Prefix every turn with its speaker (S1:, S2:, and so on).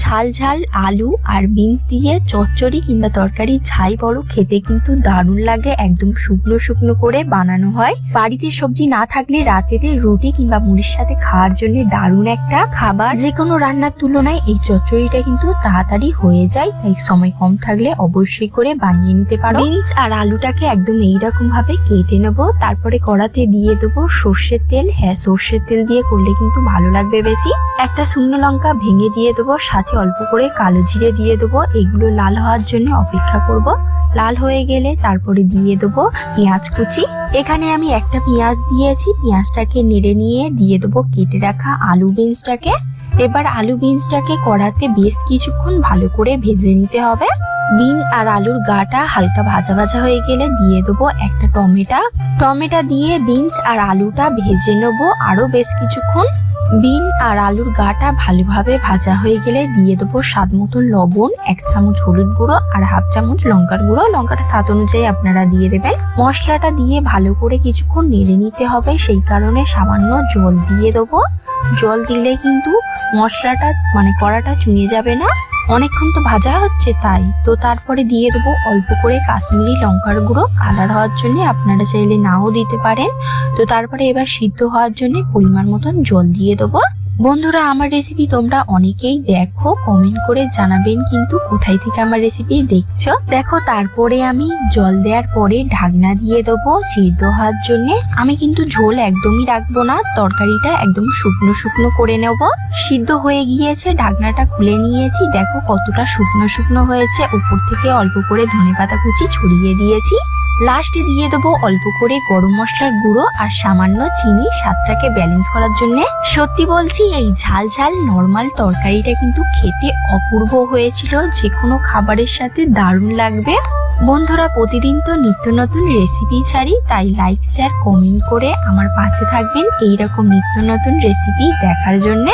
S1: ঝাল ঝাল আলু আর বিনস দিয়ে চচ্চড়ি কিংবা তরকারি ছাই বড় খেতে কিন্তু দারুণ লাগে। একদম শুকনো শুকনো করে বানানো হয়। বাড়িতে সবজি না থাকলে রাতেতে রুটি কিংবা মুড়ির সাথে খাওয়ার জন্য দারুণ একটা খাবার। যে কোনো রান্নার তুলনায় এই চচ্চড়িটা কিন্তু তাড়াতাড়ি হয়ে যায়, তাই সময় কম থাকলে অবশ্যই করে বানিয়ে নিতে পারো। বিনস আর আলুটাকে একদম এইরকম ভাবে কেটে নেবো। তারপরে কড়াতে দিয়ে দেবো সর্ষের তেল। হ্যাঁ, সর্ষের তেল দিয়ে করলে কিন্তু ভালো লাগবে বেশি। একটা শুকনো লঙ্কা ভেঙে দিয়ে দেবো, সাথে অল্প করে কালো জিরে দিয়ে দেবো। এগুলো লাল হওয়ার জন্য অপেক্ষা করব। লাল হয়ে গেলে তারপরে দিয়ে দেবো পেঁয়াজ কুচি। এখানে আমি একটা পেঁয়াজ দিয়েছি। পেঁয়াজটাকে নেড়ে নিয়ে দিয়ে দেবো কেটে রাখা আলু বিনসটাকে। এবার আলু বিনসটাকে কড়াতে বেশ কিছুক্ষণ ভালো করে ভেজে নিতে হবে। বিন আর আলুর গাটা হালকা ভাজা ভাজা হয়ে গেলে দিয়ে দেবো একটা টমেটো দিয়ে বিনস আর আলুটা ভেজে নেবো আরো বেশ কিছুক্ষণ। বিন আর আলুর গাটা ভালোভাবে ভাজা হয়ে গেলে দিয়ে দেবো স্বাদ মতো লবণ, 1 চামচ হলুদ গুঁড়ো আর 1/2 চামচ লঙ্কার গুঁড়ো। লঙ্কাটা স্বাদ অনুযায়ী আপনারা দিয়ে দেবেন। মশলাটা দিয়ে ভালো করে কিছুক্ষণ নেড়ে নিতে হবে, সেই কারণে সামান্য জল দিয়ে দেবো। জল দিলে কিন্তু মশলাটা কড়াটা চুঁয়ে যাবে না, অনেকক্ষণ তো ভাজা হচ্ছে তাই। তো তারপরে দিয়ে দেবো অল্প করে কাশ্মীরি লঙ্কার গুঁড়ো কালার হওয়ার জন্য, আপনারা চাইলে নাও দিতে পারেন। তো তারপরে এবার সিদ্ধ হওয়ার জন্য পরিমাণ মতন জল দিয়ে দেবো। বন্ধুরা, আমার রেসিপি তোমরা অনেকেই দেখো, কমেন্ট করে জানাবেন কিন্তু কোথায় থেকে আমার রেসিপি দেখছো। দেখো, তারপরে আমি জল দেওয়ার পরে ঢাকনা দিয়ে দেবো সিদ্ধ হওয়ার জন্য। আমি কিন্তু ঝোল একদমই রাখবো না, তরকারিটা একদম শুকনো শুকনো করে নেব। সিদ্ধ হয়ে গিয়েছে, ঢাকনাটা খুলে নিয়েছি। দেখো কতটা শুকনো শুকনো হয়েছে। উপর থেকে অল্প করে ধনেপাতা কুচি ছড়িয়ে দিয়েছি। লাস্টে দিয়ে দেবো অল্প করে গরম মশলার গুঁড়ো আর সামান্য চিনি, স্বাদটাকে ব্যালেন্স করার জন্য। সত্যি বলছি, এই ঝাল ঝাল নর্মাল তরকারিটা কিন্তু খেতে অপূর্ব হয়েছিল। যে কোনো খাবারের সাথে দারুণ লাগবে। বন্ধুরা, প্রতিদিন তো নিত্য নতুন রেসিপি ছাড়ি, তাই লাইক শেয়ার কমেন্ট করে আমার পাশে থাকবেন এইরকম নিত্য নতুন রেসিপি দেখার জন্য।